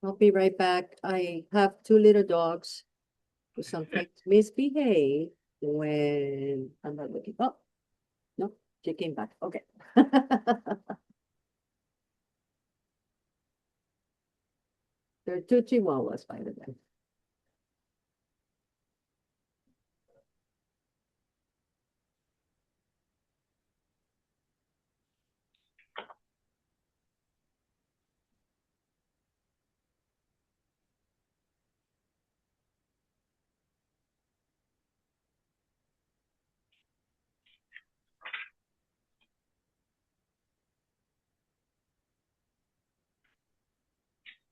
I'll be right back. I have two little dogs who sometimes misbehave when I'm not looking. Oh, no, she came back. Okay. There are two Chihuahuas, by the way.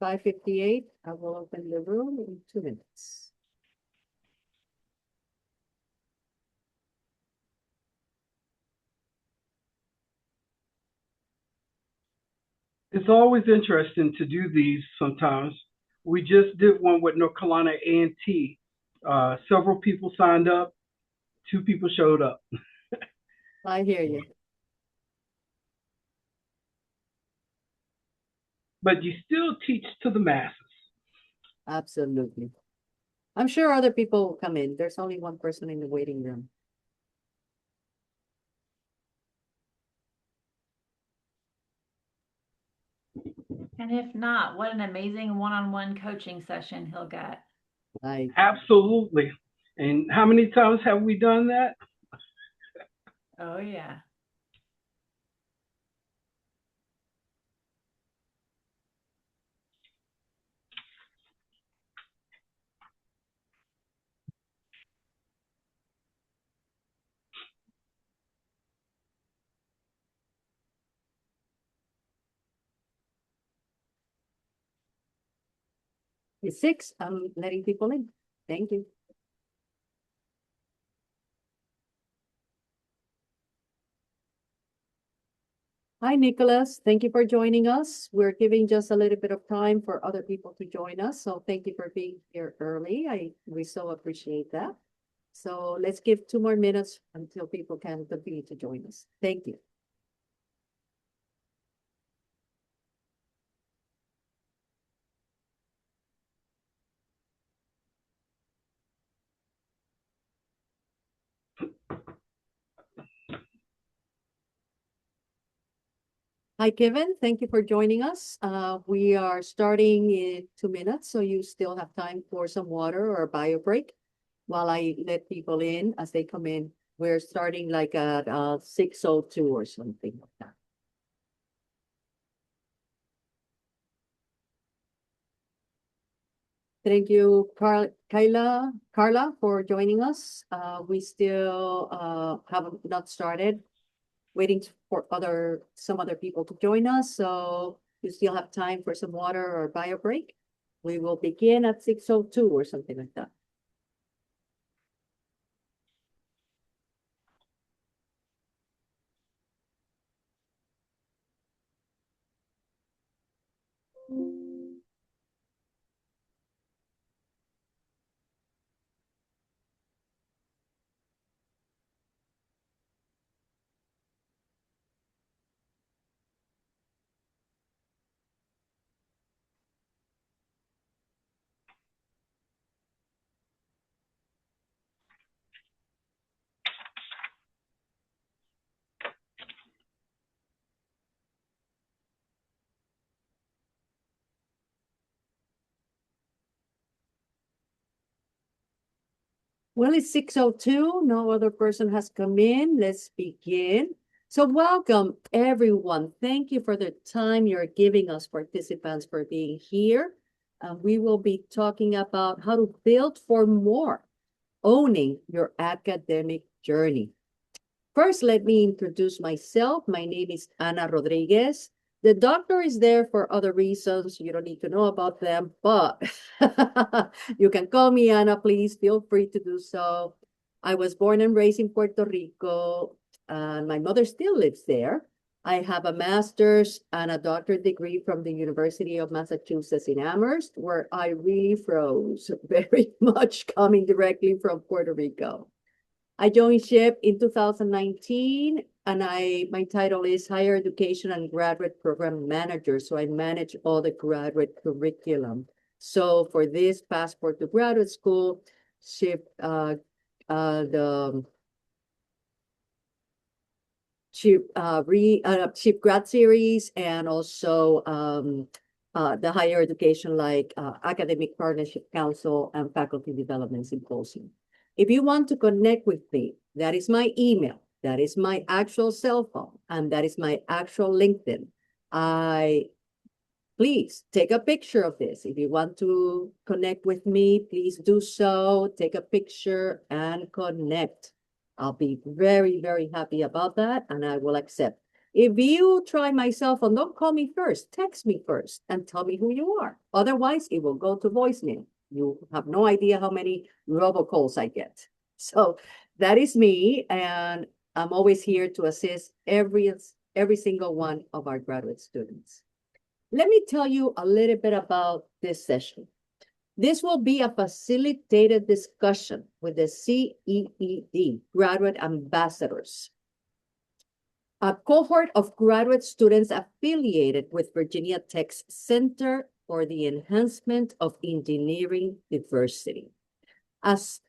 Five 58. I will open the room in 2 minutes. It's always interesting to do these sometimes. We just did one with North Carolina A&T. Several people signed up, two people showed up. I hear you. But you still teach to the masses. Absolutely. I'm sure other people will come in. There's only one person in the waiting room. And if not, what an amazing one-on-one coaching session he'll get. Absolutely. And how many times have we done that? Oh, yeah. It's 6. I'm letting people in. Thank you. Hi, Nicholas. Thank you for joining us. We're giving just a little bit of time for other people to join us. So thank you for being here early. We so appreciate that. So let's give 2 more minutes until people can continue to join us. Thank you. Hi, Kevin. Thank you for joining us. We are starting in 2 minutes, so you still have time for some water or a bio break while I let people in as they come in. We're starting like at 6:02 or something like that. Thank you, Carla, for joining us. We still have not started, waiting for some other people to join us. So you still have time for some water or bio break. We will begin at 6:02 or something like that. Well, it's 6:02. No other person has come in. Let's begin. So welcome, everyone. Thank you for the time you're giving us, participants, for being here. We will be talking about how to build for more, owning your academic journey. First, let me introduce myself. My name is Ana Rodriguez. The doctor is there for other reasons. You don't need to know about them, but you can call me Ana, please. Feel free to do so. I was born and raised in Puerto Rico, and my mother still lives there. I have a master's and a doctorate degree from the University of Massachusetts in Amherst, where I really froze very much coming directly from Puerto Rico. I joined SHIP in 2019 and my title is Higher Education and Graduate Program Manager. So I manage all the graduate curriculum. So for this Passport to Graduate School, the Ship Grad Series, and also the higher education like Academic Partnership Council and Faculty Development Symposium. If you want to connect with me, that is my email, that is my actual cell phone, and that is my actual LinkedIn. Please take a picture of this. If you want to connect with me, please do so. Take a picture and connect. I'll be very, very happy about that, and I will accept. If you try my cell phone, don't call me first. Text me first and tell me who you are. Otherwise, it will go to voicemail. You have no idea how many robocalls I get. So that is me, and I'm always here to assist every single one of our graduate students. Let me tell you a little bit about this session. This will be a facilitated discussion with the CEED, Graduate Ambassadors, a cohort of graduate students affiliated with Virginia Tech's Center for the Enhancement of Engineering Diversity. As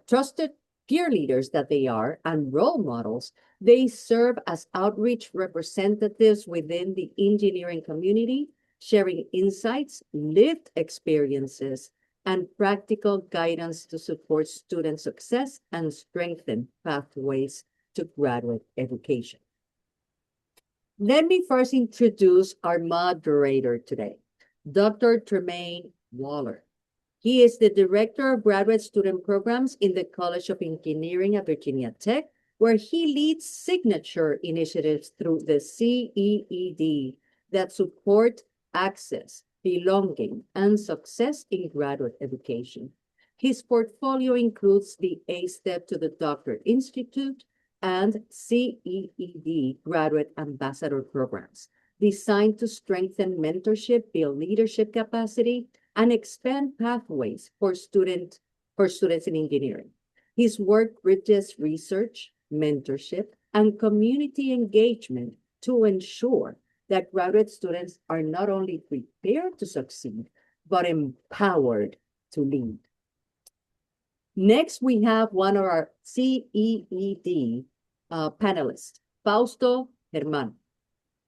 trusted peer leaders that they are and role models, they serve as outreach representatives within the engineering community, sharing insights, lived experiences, and practical guidance to support student success and strengthen pathways to graduate education. Let me first introduce our moderator today, Dr. Tremayne Waller. He is the Director of Graduate Student Programs in the College of Engineering at Virginia Tech, where he leads signature initiatives through the CEED that support access, belonging, and success in graduate education. His portfolio includes the A-Step to the Doctorate Institute and CEED Graduate Ambassador Programs, designed to strengthen mentorship, build leadership capacity, and expand pathways for students in engineering. His work bridges research, mentorship, and community engagement to ensure that graduate students are not only prepared to succeed, but empowered to lead. Next, we have one of our CEED panelists, Fausto Germán.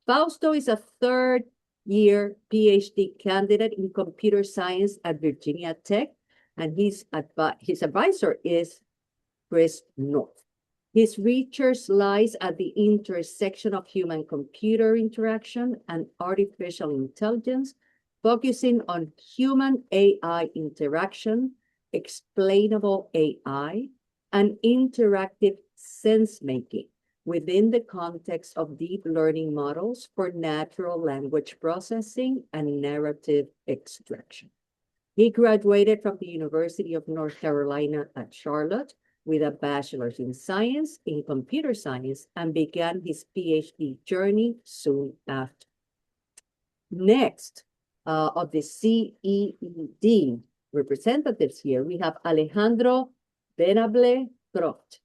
Fausto is a third-year PhD candidate in computer science at Virginia Tech, and his advisor is Chris North. His research lies at the intersection of human-computer interaction and artificial intelligence, focusing on human-AI interaction, explainable AI, and interactive sense-making within the context of deep learning models for natural language processing and narrative extraction. He graduated from the University of North Carolina at Charlotte with a bachelor's in science in computer science and began his PhD journey soon after. Next, of the CEED representatives here, we have Alejandro Venable Croft.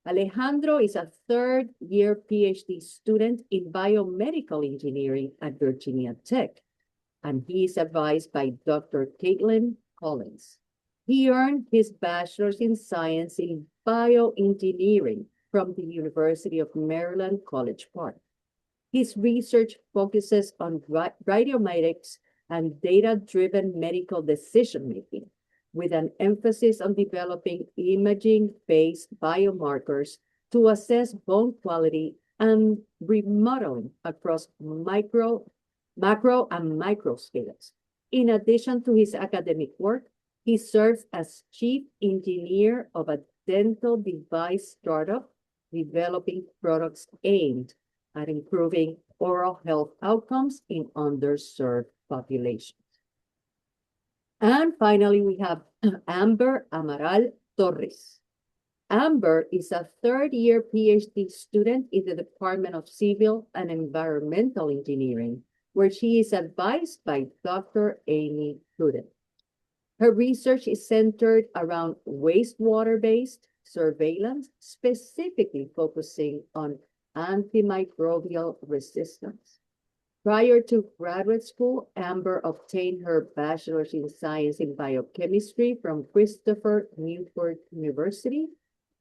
Alejandro is a third-year PhD student in biomedical engineering at Virginia Tech, and he is advised by Dr. Caitlin Collins. He earned his bachelor's in science in bioengineering from the University of Maryland, College Park. His research focuses on radiomedics and data-driven medical decision-making, with an emphasis on developing imaging-based biomarkers to assess bone quality and remodeling across macro and micro scales. In addition to his academic work, he serves as chief engineer of a dental device startup developing products aimed at improving oral health outcomes in underserved populations. And finally, we have Amber Amaral Torres. Amber is a third-year PhD student in the Department of Civil and Environmental Engineering, where she is advised by Dr. Amy Gooden. Her research is centered around wastewater-based surveillance, specifically focusing on antimicrobial resistance. Prior to graduate school, Amber obtained her bachelor's in science in biochemistry from Christopher Newport University.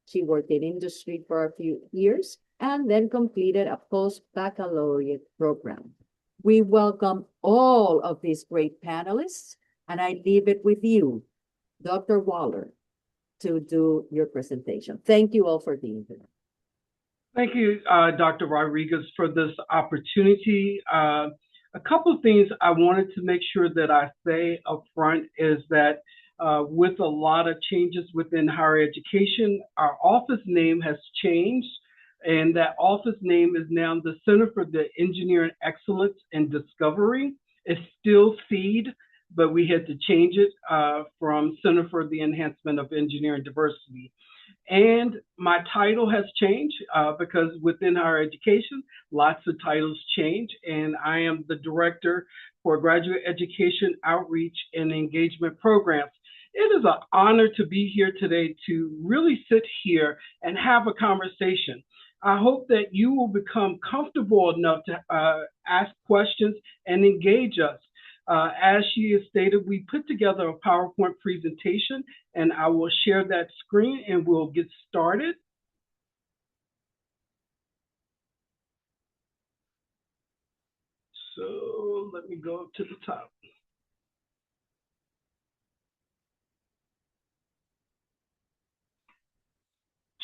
She worked in industry for a few years and then completed a post-baccalaureate program. We welcome all of these great panelists, and I leave it with you, Dr. Waller, to do your presentation. Thank you all for being here. Thank you, Dr. Rodriguez, for this opportunity. A couple of things I wanted to make sure that I say up front is that with a lot of changes within higher education, our office name has changed, and that office name is now the Center for the Engineering Excellence and Discovery. It's still CEED, but we had to change it from Center for the Enhancement of Engineering Diversity. And my title has changed because within higher education, lots of titles change. And I am the Director for Graduate Education Outreach and Engagement Programs. It is an honor to be here today to really sit here and have a conversation. I hope that you will become comfortable enough to ask questions and engage us. As she has stated, we put together a PowerPoint presentation, and I will share that screen and we'll get started. So let me go to the top.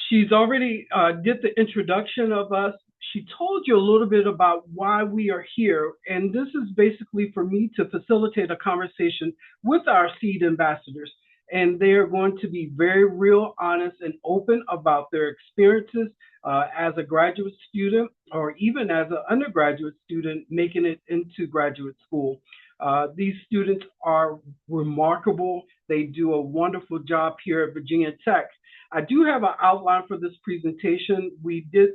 She's already did the introduction of us. She told you a little bit about why we are here, and this is basically for me to facilitate a conversation with our SEED ambassadors, and they are going to be very real, honest, and open about their experiences as a graduate student or even as an undergraduate student making it into graduate school. These students are remarkable. They do a wonderful job here at Virginia Tech. I do have an outline for this presentation. We did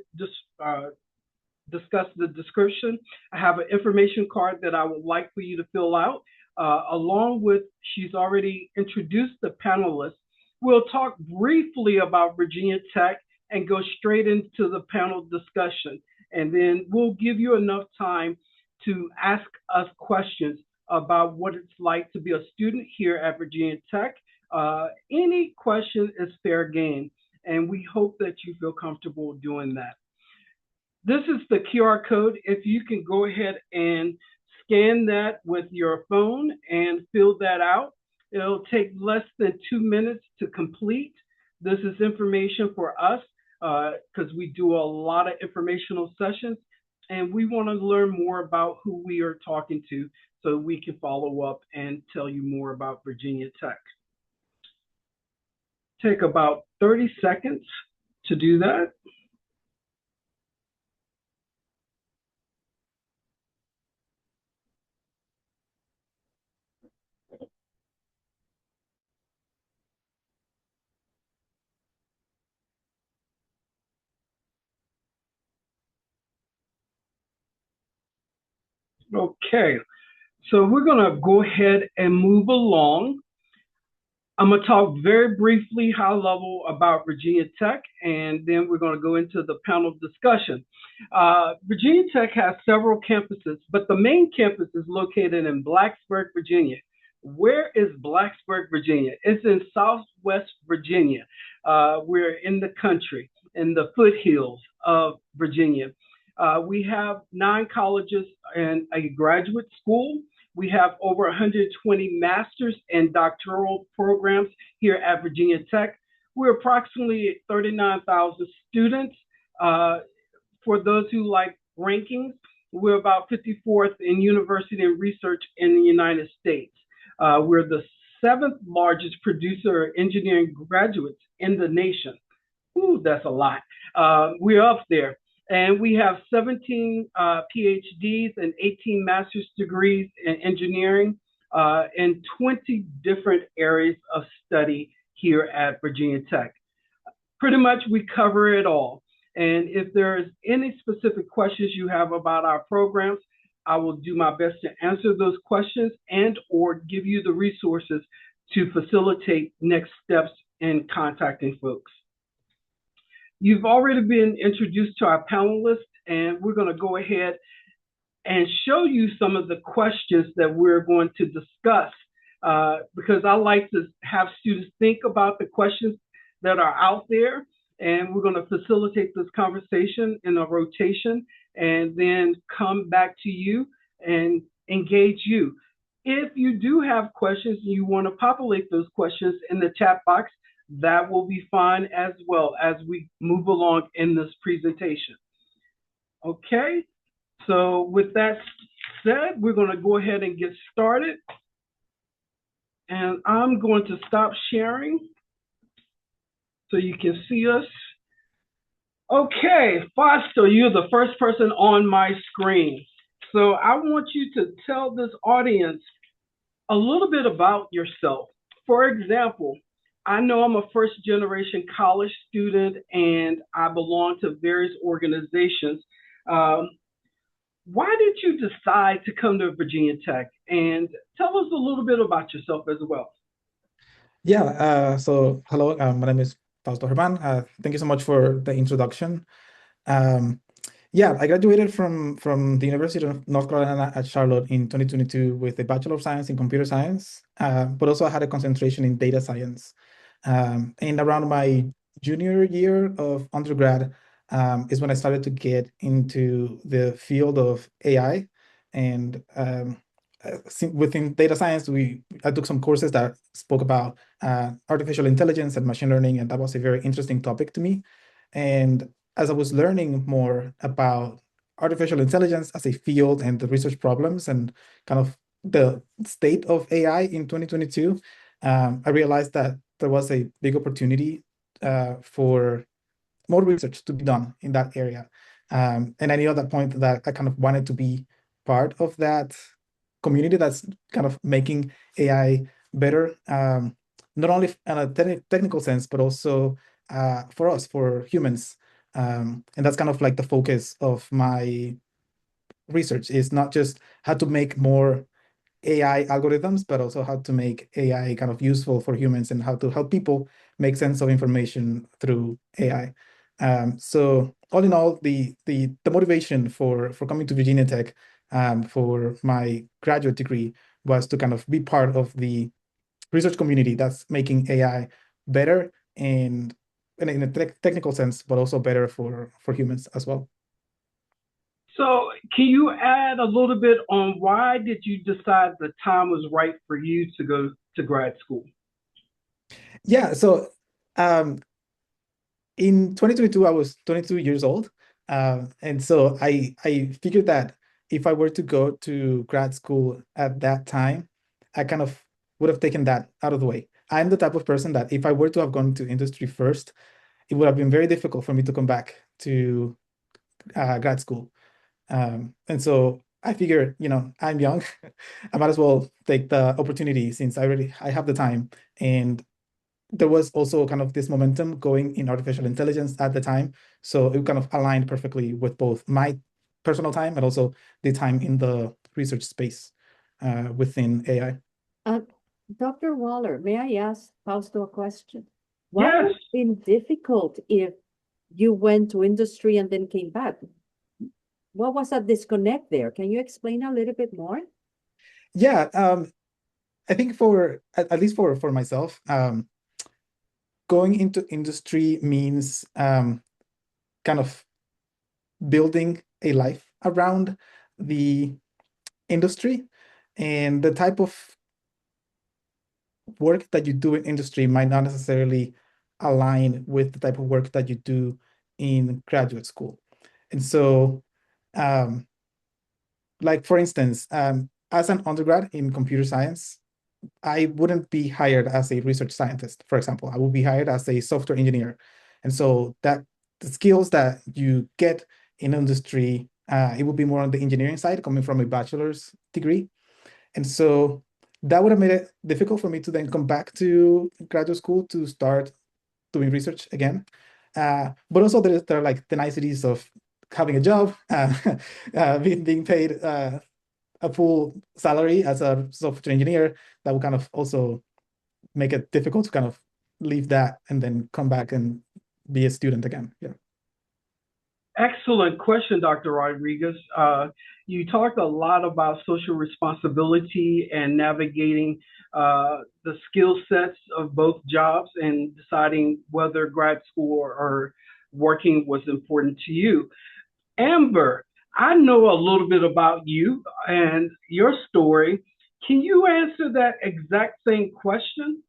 discuss the description. I have an information card that I would like for you to fill out. Along with, she's already introduced the panelists. We'll talk briefly about Virginia Tech and go straight into the panel discussion. And then we'll give you enough time to ask us questions about what it's like to be a student here at Virginia Tech. Any question is fair game, and we hope that you feel comfortable doing that. This is the QR code. If you can go ahead and scan that with your phone and fill that out. It'll take less than 2 minutes to complete. This is information for us because we do a lot of informational sessions, and we want to learn more about who we are talking to so we can follow up and tell you more about Virginia Tech. Take about 30 seconds to do that. Okay, so we're going to go ahead and move along. I'm going to talk very briefly, high level, about Virginia Tech, and then we're going to go into the panel discussion. Virginia Tech has several campuses, but the main campus is located in Blacksburg, Virginia. Where is Blacksburg, Virginia? It's in Southwest Virginia. We're in the country, in the foothills of Virginia. We have 9 colleges and a graduate school. We have over 120 master's and doctoral programs here at Virginia Tech. We're approximately 39,000 students. For those who like rankings, we're about 54th in university and research in the United States. We're the 7th largest producer of engineering graduates in the nation. Ooh, that's a lot. We're up there. And we have 17 PhDs and 18 master's degrees in engineering in 20 different areas of study here at Virginia Tech. Pretty much we cover it all. And if there's any specific questions you have about our programs, I will do my best to answer those questions and or give you the resources to facilitate next steps in contacting folks. You've already been introduced to our panelists, and we're going to go ahead and show you some of the questions that we're going to discuss, because I like to have students think about the questions that are out there, and we're going to facilitate this conversation in a rotation and then come back to you and engage you. If you do have questions and you want to populate those questions in the chat box, that will be fine as well as we move along in this presentation. Okay, so with that said, we're going to go ahead and get started. And I'm going to stop sharing so you can see us. Okay, Fausto, you're the first person on my screen. So I want you to tell this audience a little bit about yourself. For example, I know I'm a first generation college student and I belong to various organizations. Why did you decide to come to Virginia Tech? And tell us a little bit about yourself as well. Yeah, so hello, my name is Fausto Herman. Thank you so much for the introduction. Um, yeah, I graduated from the University of North Carolina at Charlotte in 2022 with a Bachelor of Science in Computer Science, but also I had a concentration in data science. And around my junior year of undergrad is when I started to get into the field of AI. And within data science, I took some courses that spoke about artificial intelligence and machine learning, and that was a very interesting topic to me. And as I was learning more about artificial intelligence as a field and the research problems and kind of the state of AI in 2022, I realized that there was a big opportunity for more research to be done in that area. And I knew at that point that I kind of wanted to be part of that community that's kind of making AI better, not only in a technical sense, but also for us, for humans. And that's kind of like the focus of my research, is not just how to make more AI algorithms, but also how to make AI kind of useful for humans and how to help people make sense of information through AI. So all in all, the motivation for coming to Virginia Tech for my graduate degree was to kind of be part of the research community that's making AI better and in a technical sense, but also better for humans as well. So can you add a little bit on why did you decide the time was right for you to go to grad school? Yeah, so in 2022, I was 22 years old. And so I figured that if I were to go to grad school at that time, I kind of would have taken that out of the way. I'm the type of person that if I were to have gone to industry first, it would have been very difficult for me to come back to grad school. And so I figured, I'm young. I might as well take the opportunity since I have the time. And there was also kind of this momentum going in artificial intelligence at the time. So it kind of aligned perfectly with both my personal time and also the time in the research space within AI. Dr. Waller, may I ask Fausto a question? Why Yes. would it have been difficult if you went to industry and then came back? What was that disconnect there? Can you explain a little bit more? Yeah, I think at least for myself, going into industry means kind of building a life around the industry, and the type of work that you do in industry might not necessarily align with the type of work that you do in graduate school. And so, like for instance, as an undergrad in computer science, I wouldn't be hired as a research scientist, for example. I would be hired as a software engineer. And so that the skills that you get in industry, it would be more on the engineering side, coming from a bachelor's degree. And so that would have made it difficult for me to then come back to graduate school to start doing research again. But also there are like the niceties of having a job, being paid a full salary as a software engineer. That would kind of also make it difficult to kind of leave that and then come back and be a student again. Yeah. Excellent question, Dr. Rodriguez. You talked a lot about social responsibility and navigating the skill sets of both jobs and deciding whether grad school or working was important to you. Amber, I know a little bit about you and your story. Can you answer that exact same question?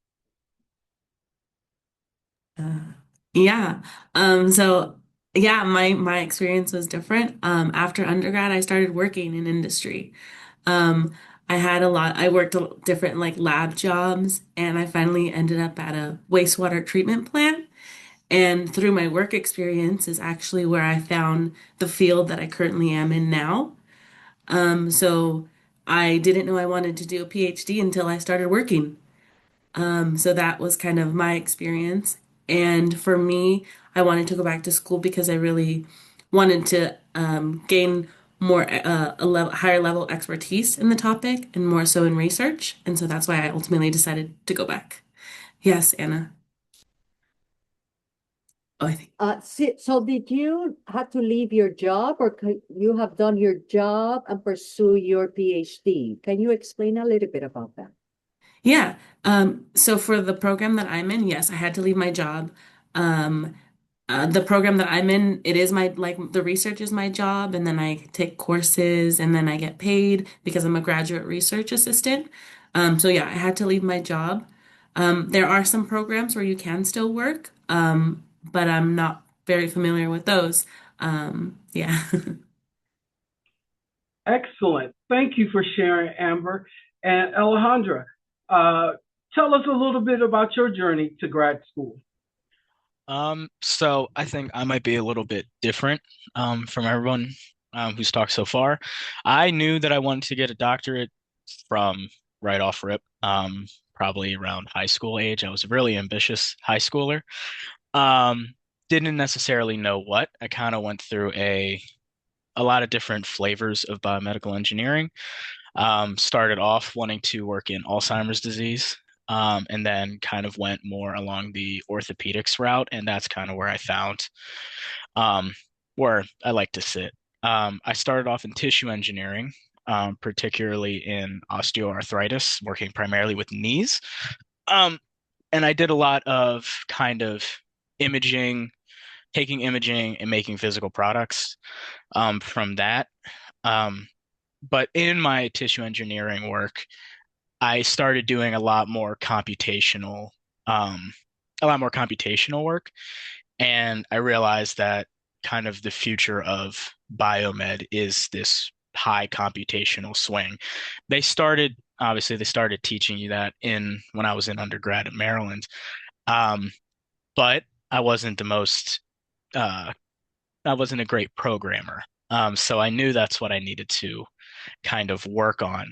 Uh, yeah. So yeah, my experience was different. After undergrad, I started working in industry. Um, I worked different like lab jobs, and I finally ended up at a wastewater treatment plant. And through my work experience is actually where I found the field that I currently am in now. So I didn't know I wanted to do a PhD until I started working. So that was kind of my experience. And for me, I wanted to go back to school because I really wanted to gain more higher level expertise in the topic and more so in research. And so that's why I ultimately decided to go back. Yes, Anna. Oh, I think. So did you have to leave your job or could you have done your job and pursue your PhD? Can you explain a little bit about that? Yeah. So for the program that I'm in, yes, I had to leave my job. Um, the program that I'm in, it is my, like, the research is my job, and then I take courses, and then I get paid because I'm a graduate research assistant. So yeah, I had to leave my job. There are some programs where you can still work, but I'm not very familiar with those. Yeah. Excellent. Thank you for sharing, Amber. And Alejandra, uh, tell us a little bit about your journey to grad school. So I think I might be a little bit different from everyone who's talked so far. I knew that I wanted to get a doctorate from right off rip, probably around high school age. I was a really ambitious high schooler. Um, didn't necessarily know what. I kind of went through a lot of different flavors of biomedical engineering. Started off wanting to work in Alzheimer's disease, and then kind of went more along the orthopedics route, and that's kind of where I found um, where I like to sit. I started off in tissue engineering, particularly in osteoarthritis, working primarily with knees. Um, and I did a lot of kind of imaging, taking imaging and making physical products from that. Um, but in my tissue engineering work, I started doing um, a lot more computational work, and I realized that kind of the future of biomed is this high computational swing. They started teaching you that in when I was in undergrad at Maryland, um, but I wasn't the most uh, I wasn't a great programmer. So I knew that's what I needed to kind of work on.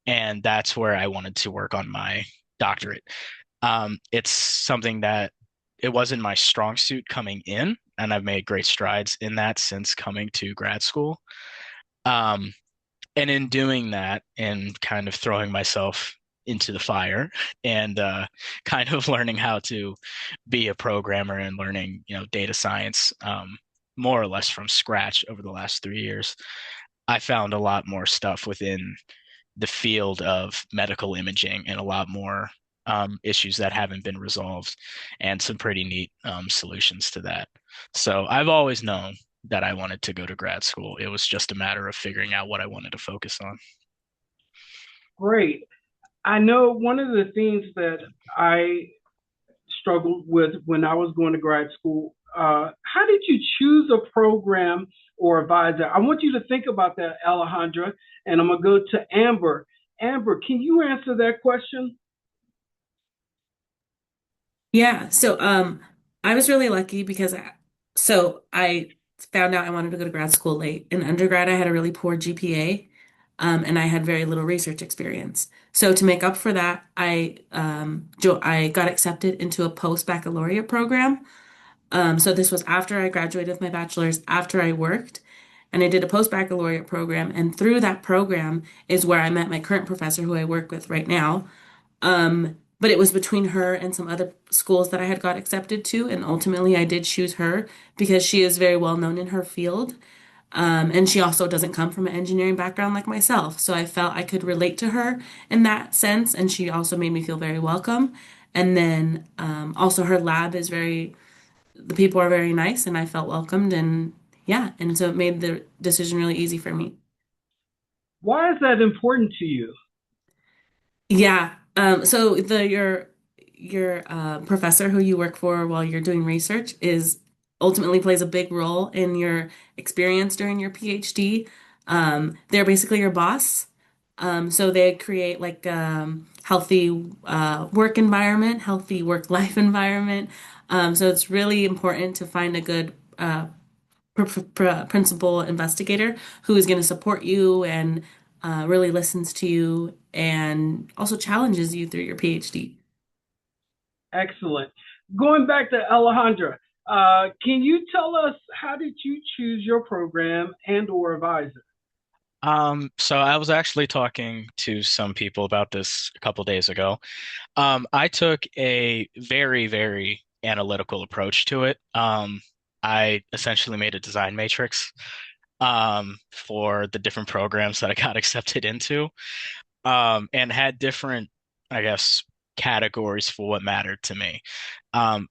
And that's where I wanted to work on my doctorate. It's something that it wasn't my strong suit coming in, and I've made great strides in that since coming to grad school. Um, and in doing that and kind of throwing myself into the fire and kind of learning how to be a programmer and learning, data science more or less from scratch over the last 3 years, I found a lot more stuff within the field of medical imaging and a lot more issues that haven't been resolved and some pretty neat solutions to that. So I've always known that I wanted to go to grad school. It was just a matter of figuring out what I wanted to focus on. Great. I know one of the things that I struggled with when I was going to grad school. How did you choose a program or advisor? I want you to think about that, Alejandra, and I'm going to go to Amber. Amber, can you answer that question? Yeah, so I was really lucky because I found out I wanted to go to grad school late. In undergrad, I had a really poor GPA, and I had very little research experience. So to make up for that, I got accepted into a post-baccalaureate program. So this was after I graduated with my bachelor's, after I worked, and I did a post-baccalaureate program. And through that program is where I met my current professor, who I work with right now. but it was between her and some other schools that I had got accepted to, and ultimately I did choose her because she is very well known in her field. And she also doesn't come from an engineering background like myself. So I felt I could relate to her in that sense. And she also made me feel very welcome. And then also her lab is the people are very nice and I felt welcomed. And yeah, and so it made the decision really easy for me. Why is that important to you? Yeah. So your professor who you work for while you're doing research is ultimately plays a big role in your experience during your PhD. They're basically your boss. So they create like healthy work environment, healthy work-life environment. So it's really important to find a good principal investigator who is going to support you and really listens to you and also challenges you through your PhD. Excellent. Going back to Alejandra, can you tell us how did you choose your program and or advisor? So I was actually talking to some people about this a couple days ago. I took a very, very analytical approach to it. I essentially made a design matrix for the different programs that I got accepted into, and had different, I guess, categories for what mattered to me. Um,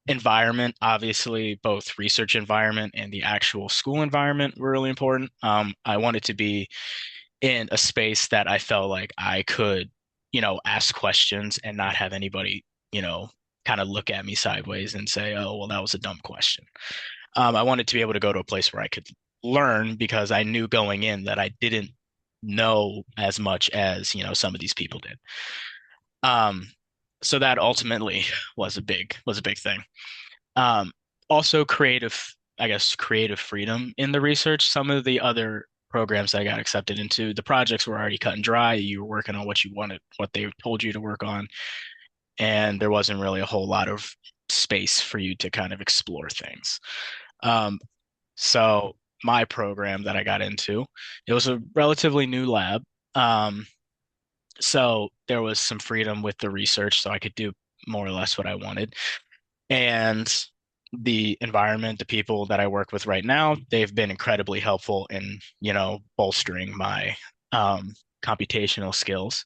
Environment, obviously, both research environment and the actual school environment were really important. I wanted to be in a space that I felt like I could, ask questions and not have anybody, kind of look at me sideways and say, oh, well, that was a dumb question. I wanted to be able to go to a place where I could learn because I knew going in that I didn't know as much as, some of these people did. Um, so that ultimately was a big thing. Um, Also I guess, creative freedom in the research. Some of the other programs I got accepted into, the projects were already cut and dry. You were working on what you wanted, what they told you to work on, and there wasn't really a whole lot of space for you to kind of explore things. Um, so my program that I got into, it was a relatively new lab. Um, so there was some freedom with the research, so I could do more or less what I wanted. And the environment, the people that I work with right now, they've been incredibly helpful in, bolstering my computational skills.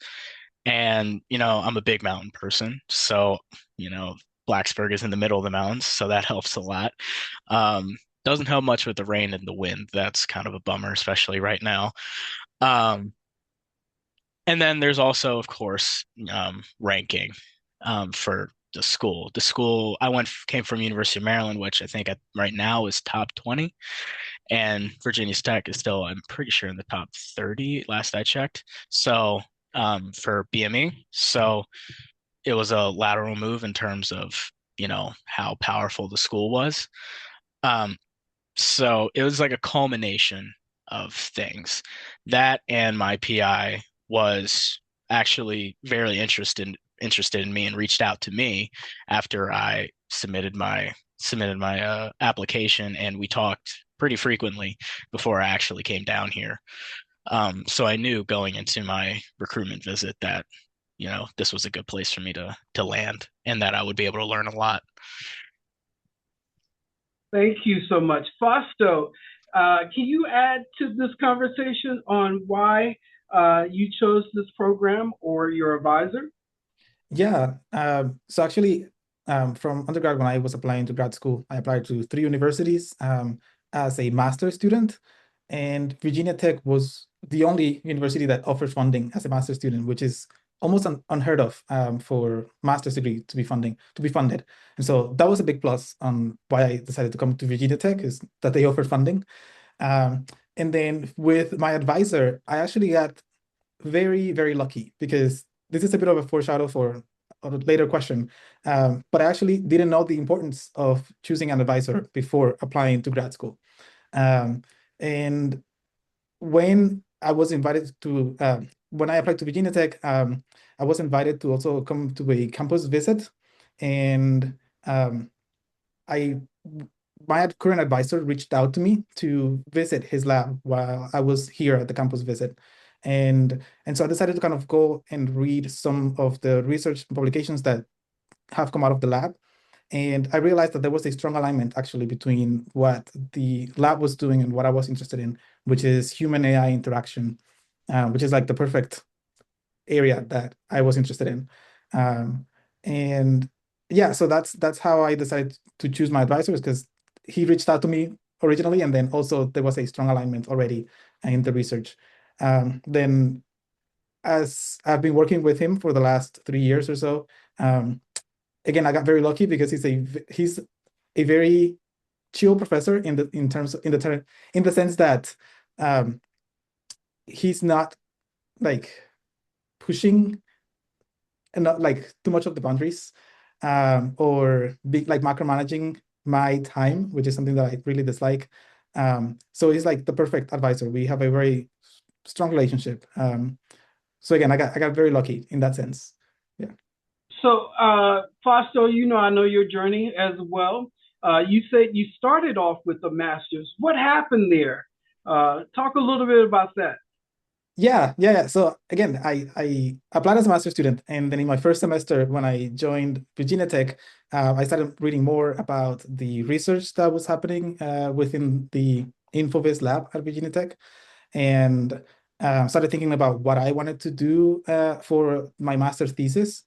And, I'm a big mountain person. So, you know, Blacksburg is in the middle of the mountains, so that helps a lot. Um, doesn't help much with the rain and the wind. That's kind of a bummer, especially right now. Um, and then there's also, of course, ranking for the school. The school I came from University of Maryland, which I think right now is top 20, and Virginia Tech is still, I'm pretty sure, in the top 30 last I checked. So for BME, so it was a lateral move in terms of how powerful the school was. Um, so it was like a culmination of things. That and my PI was actually very interested in me and reached out to me after I submitted my application, and we talked pretty frequently before I actually came down here. So I knew going into my recruitment visit that this was a good place for me to land and that I would be able to learn a lot. Thank you so much. Fausto, can you add to this conversation on why you chose this program or your advisor? Yeah. So actually, from undergrad, when I was applying to grad school, I applied to 3 universities as a master's student, and Virginia Tech was the only university that offers funding as a master's student, which is almost unheard of for master's degree to be funded. And so that was a big plus on why I decided to come to Virginia Tech, is that they offer funding. And then with my advisor, I actually got very, very lucky, because this is a bit of a foreshadow for a later question. But I actually didn't know the importance of choosing an advisor before applying to grad school. And when I was invited to, when I applied to Virginia Tech, I was invited to also come to a campus visit. And I my current advisor reached out to me to visit his lab while I was here at the campus visit. And so I decided to kind of go and read some of the research publications that have come out of the lab. And I realized that there was a strong alignment actually between what the lab was doing and what I was interested in, which is human AI interaction, which is like the perfect area that I was interested in. And yeah, so that's how I decided to choose my advisors, because he reached out to me originally, and then also there was a strong alignment already in the research. Then as I've been working with him for the last 3 years or so, again, I got very lucky because he's a very chill professor in the sense that um, he's not like pushing and not like too much of the boundaries, or big like macromanaging my time, which is something that I really dislike. So he's like the perfect advisor. We have a very strong relationship. So again, I got very lucky in that sense. Yeah. So, Fausto, I know your journey as well. You said you started off with a master's. What happened there? Talk a little bit about that. Yeah. So again, I applied as a master's student, and then in my first semester, when I joined Virginia Tech, I started reading more about the research that was happening within the InfoVis lab at Virginia Tech, and started thinking about what I wanted to do for my master's thesis.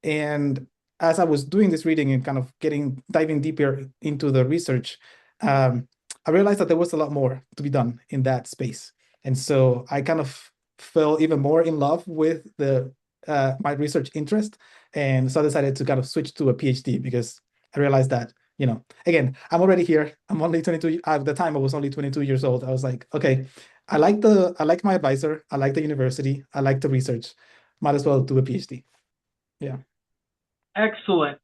And as I was doing this reading and kind of diving deeper into the research, I realized that there was a lot more to be done in that space. And so I kind of fell even more in love with my research interest. And so I decided to kind of switch to a PhD, because I realized that, again, I'm already here. I'm only 22. At the time, I was only 22 years old. I was like, okay, I like my advisor. I like the university. I like the research. Might as well do a PhD. Yeah. Excellent.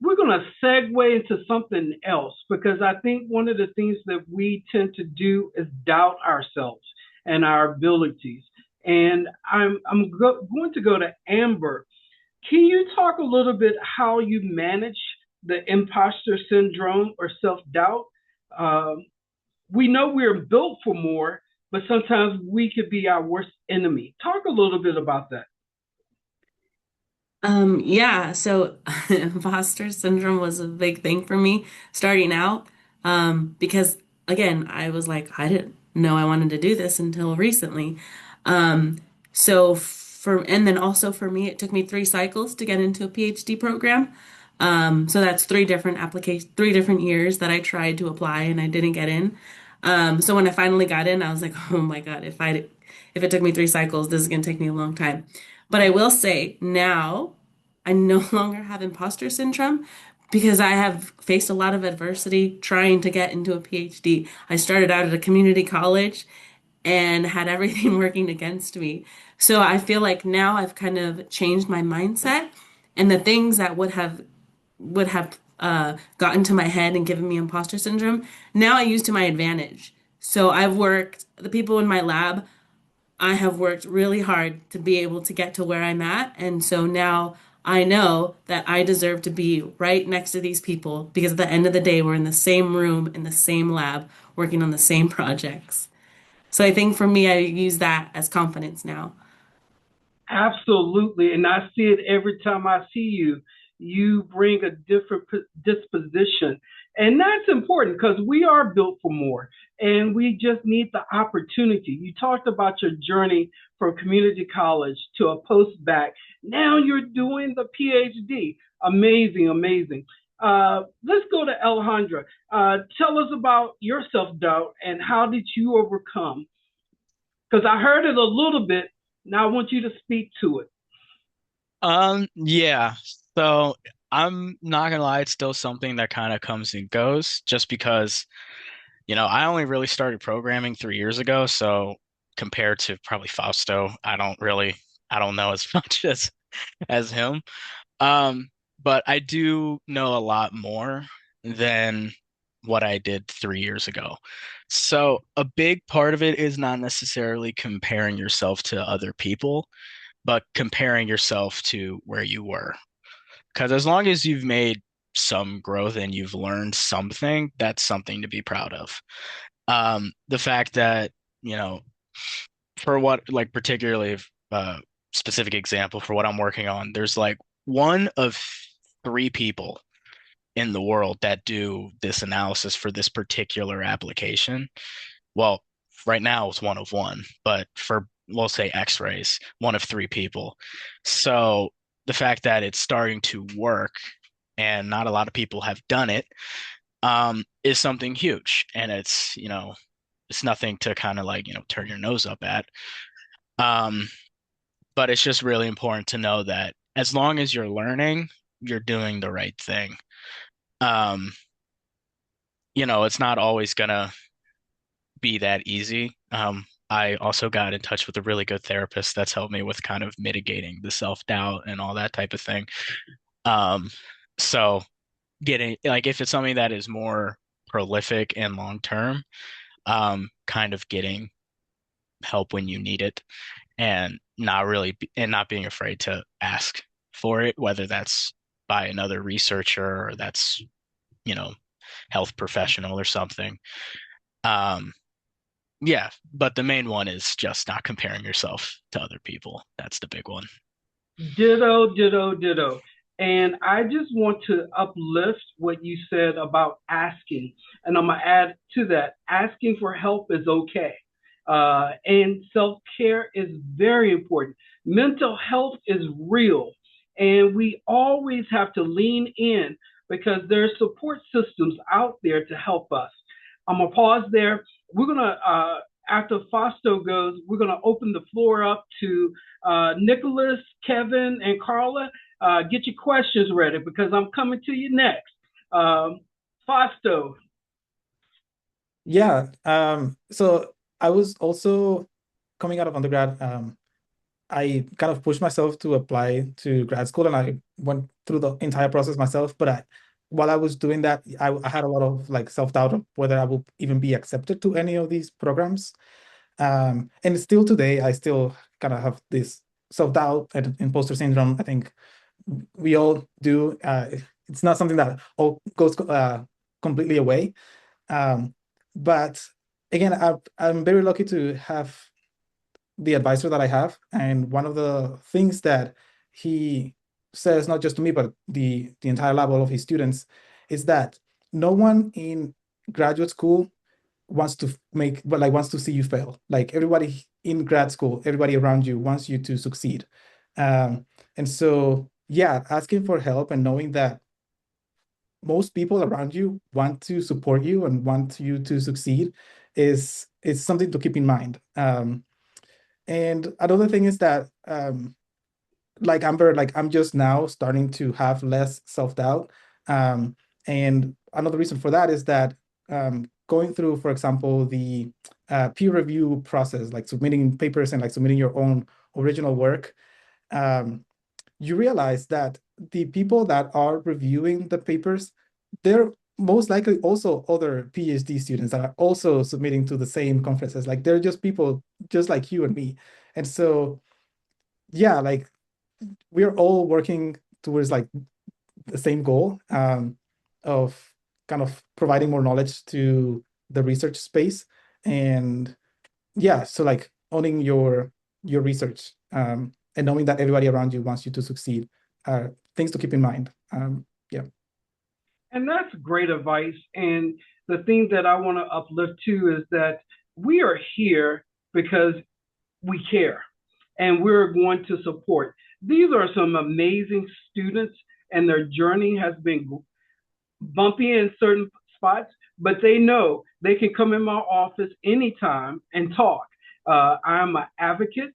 We're going to segue into something else, because I think one of the things that we tend to do is doubt ourselves and our abilities. And I'm going to go to Amber. Can you talk a little bit how you manage the imposter syndrome or self-doubt? We know we're built for more, but sometimes we could be our worst enemy. Talk a little bit about that. Yeah, so imposter syndrome was a big thing for me starting out. Because again, I was like, I didn't know I wanted to do this until recently. Um, and then also for me, it took me 3 cycles to get into a PhD program. So that's 3 different years that I tried to apply and I didn't get in. So when I finally got in, I was like, oh my God, if it took me 3 cycles, this is gonna take me a long time. But I will say now I no longer have imposter syndrome because I have faced a lot of adversity trying to get into a PhD. I started out at a community college and had everything working against me. So I feel like now I've kind of changed my mindset, and the things that would have gotten to my head and given me imposter syndrome, now I use to my advantage. So the people in my lab, I have worked really hard to be able to get to where I'm at. And so now I know that I deserve to be right next to these people, because at the end of the day, we're in the same room, in the same lab, working on the same projects. So I think for me, I use that as confidence now. Absolutely. And I see it every time I see you. You bring a different disposition. And that's important, because we are built for more and we just need the opportunity. You talked about your journey from community college to a post-bac. Now you're doing the PhD. Amazing, amazing. Let's go to Alejandra. Tell us about your self-doubt and how did you overcome? Because I heard it a little bit. Now I want you to speak to it. Yeah. So I'm not gonna lie, it's still something that kind of comes and goes, just because, I only really started programming 3 years ago. So compared to probably Fausto, I don't know as much as him. Um, but I do know a lot more than what I did 3 years ago. So a big part of it is not necessarily comparing yourself to other people, but comparing yourself to where you were. Because as long as you've made some growth and you've learned something, that's something to be proud of. The fact that, you know, for what, like, particularly specific example for what I'm working on, there's like one of three people in the world that do this analysis for this particular application. Well, right now it's one of one, but for, we'll say, X-rays, one of three people. So the fact that it's starting to work and not a lot of people have done it, is something huge. And it's, it's nothing to kind of like, turn your nose up at. Um, but it's just really important to know that as long as you're learning, you're doing the right thing. Um, it's not always gonna be that easy. I also got in touch with a really good therapist that's helped me with kind of mitigating the self-doubt and all that type of thing. Um, so getting, like, if it's something that is more prolific and long term, kind of getting help when you need it, and not being afraid to ask for it, whether that's by another researcher or that's, you know, health professional or something. Um, yeah, but the main one is just not comparing yourself to other people. That's the big one. Ditto, ditto, ditto. And I just want to uplift what you said about asking. And I'm going to add to that, asking for help is okay. And self-care is very important. Mental health is real. And we always have to lean in because there are support systems out there to help us. I'm going to pause there. We're going to, after Fausto goes, we're going to open the floor up to Nicholas, Kevin, and Carla. Get your questions ready because I'm coming to you next. Fausto. Yeah. So I was also coming out of undergrad. I kind of pushed myself to apply to grad school, and I went through the entire process myself. But while I was doing that, I had a lot of like self-doubt of whether I will even be accepted to any of these programs. And still today, I still kind of have this self-doubt and imposter syndrome. I think we all do. It's not something that all goes completely away. Um, but again, I'm very lucky to have the advisor that I have. And one of the things that he says, not just to me, but the entire lab, all of his students, is that no one in graduate school wants to wants to see you fail. Like everybody in grad school, everybody around you wants you to succeed. And so, yeah, asking for help and knowing that most people around you want to support you and want you to succeed is something to keep in mind. And another thing is that, like Amber, like I'm just now starting to have less self-doubt. And another reason for that is that going through, for example, the peer review process, like submitting papers and like submitting your own original work, you realize that the people that are reviewing the papers, they're most likely also other PhD students that are also submitting to the same conferences. Like they're just people just like you and me. And so, yeah, like we're all working towards like the same goal, of kind of providing more knowledge to the research space. And yeah, so like owning your research, and knowing that everybody around you wants you to succeed are things to keep in mind. Yeah. And that's great advice. And the thing that I want to uplift too is that we are here because we care and we're going to support. These are some amazing students, and their journey has been bumpy in certain spots, but they know they can come in my office anytime and talk. I'm an advocate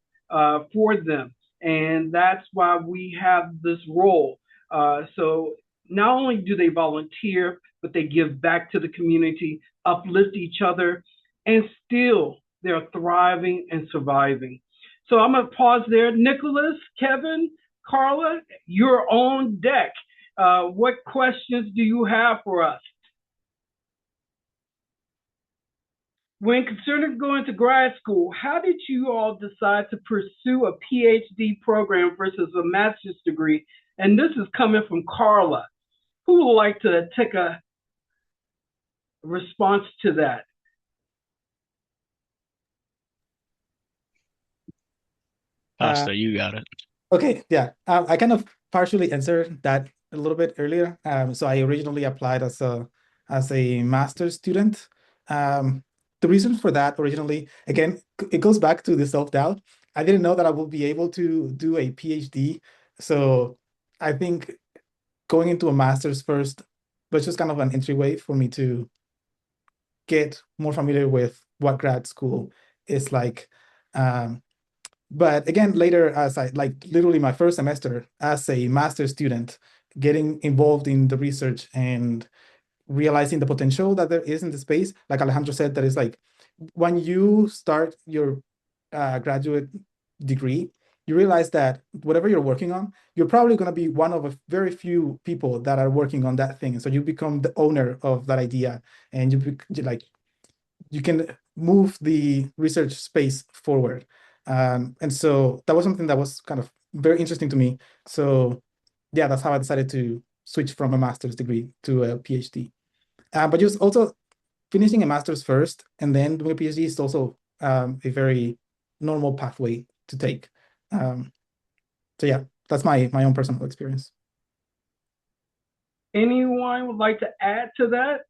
for them, and that's why we have this role. So not only do they volunteer, but they give back to the community, uplift each other, and still they're thriving and surviving. So I'm going to pause there. Nicholas, Kevin, Carla, you're on deck. What questions do you have for us? When considering going to grad school, how did you all decide to pursue a PhD program versus a master's degree? And this is coming from Carla. Who would like to take a response to that? Fausto, you got it. Okay, yeah. I kind of partially answered that a little bit earlier. So I originally applied as a master's student. The reason for that originally, again, it goes back to the self-doubt. I didn't know that I would be able to do a PhD. So I think going into a master's first was just kind of an entryway for me to get more familiar with what grad school is like. Um, but again, later, as I like literally my first semester as a master's student, getting involved in the research and realizing the potential that there is in the space, like Alejandro said, that is like when you start your graduate degree, you realize that whatever you're working on, you're probably going to be one of a very few people that are working on that thing. So you become the owner of that idea, and you can move the research space forward. And so that was something that was kind of very interesting to me. So yeah, that's how I decided to switch from a master's degree to a PhD. But just also finishing a master's first and then doing a PhD is also a very normal pathway to take. Um, so yeah, that's my own personal experience. Anyone would like to add to that?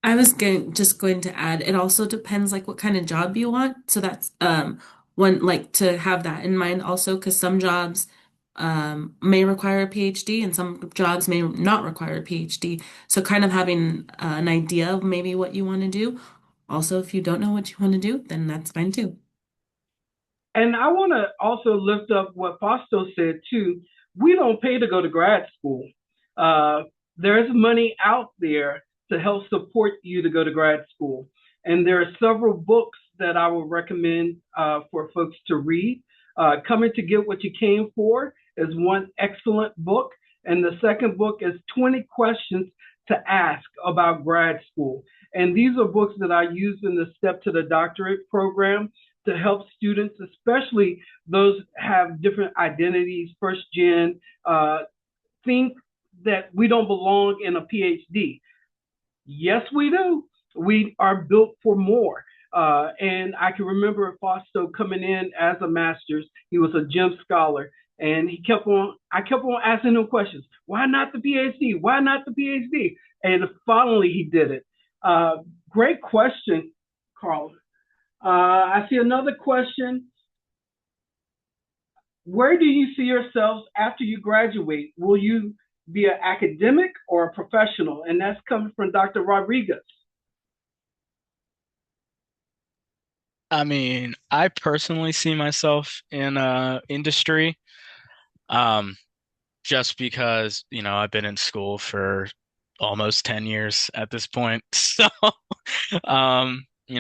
I was just going to add, it also depends like what kind of job you want. So that's one like to have that in mind also, because some jobs may require a PhD and some jobs may not require a PhD. So kind of having an idea of maybe what you want to do. Also, if you don't know what you want to do, then that's fine too. And I want to also lift up what Fausto said too. We don't pay to go to grad school. There's money out there to help support you to go to grad school. And there are several books that I would recommend for folks to read. Coming to Get What You Came For is one excellent book. And the second book is 20 Questions to Ask About Grad School. And these are books that I use in the Step to the Doctorate program to help students, especially those have different identities, first gen, think that we don't belong in a PhD. Yes, we do. We are built for more. And I can remember Fausto coming in as a master's. He was a gem scholar. And I kept on asking him questions. Why not the PhD? Why not the PhD? And finally he did it. Great question, Carl. I see another question. Where do you see yourselves after you graduate? Will you be an academic or a professional? And that's coming from Dr. Rodriguez. I mean, I personally see myself in industry, um, just because, I've been in school for almost 10 years at this point. So,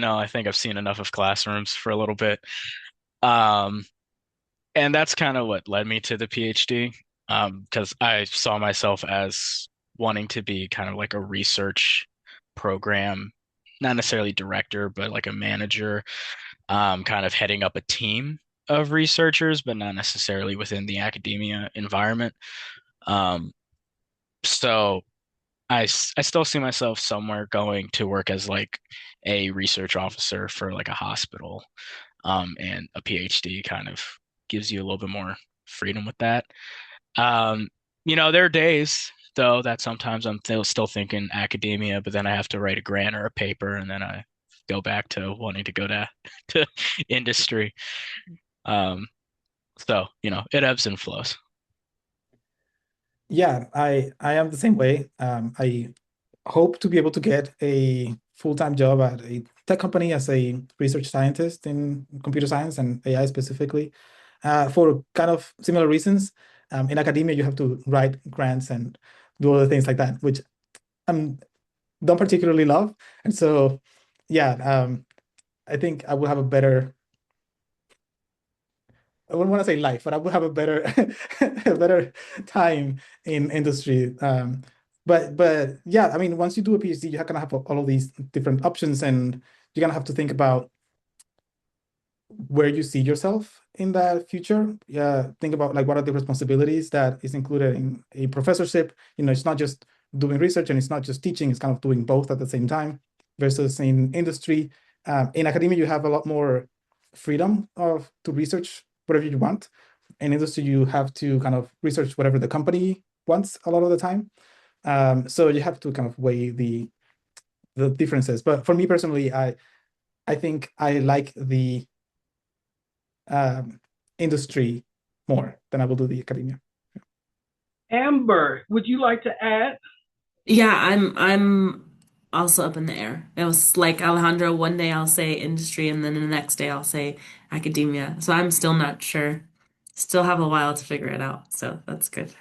I think I've seen enough of classrooms for a little bit. Um, and that's kind of what led me to the PhD, because I saw myself as wanting to be kind of like a research program, not necessarily director, but like a manager, kind of heading up a team of researchers, but not necessarily within the academia environment. Um, so I still see myself somewhere going to work as like a research officer for like a hospital. And a PhD kind of gives you a little bit more freedom with that. Um, there are days though that sometimes I'm still thinking academia, but then I have to write a grant or a paper, and then I go back to wanting to go to industry. So, it ebbs and flows. Yeah, I am the same way. I hope to be able to get a full-time job at a tech company as a research scientist in computer science and AI specifically, for kind of similar reasons. In academia, you have to write grants and do other things like that, which I don't particularly love. And so, yeah, I think I will have a better, I wouldn't want to say life, but I will have a better a better time in industry. But yeah, I mean, once you do a PhD, you're gonna have all of these different options, and you're gonna have to think about where you see yourself in that future. Yeah, think about like what are the responsibilities that is included in a professorship. It's not just doing research and it's not just teaching, it's kind of doing both at the same time versus in industry. In academia, you have a lot more freedom to research whatever you want. In industry, you have to kind of research whatever the company wants a lot of the time. So you have to kind of weigh the differences. But for me personally, I think I like the industry more than I will do the academia. Amber, would you like to add? Yeah, I'm also up in the air. It was like Alejandro, one day I'll say industry and then the next day I'll say academia. So I'm still not sure. Still have a while to figure it out. So that's good.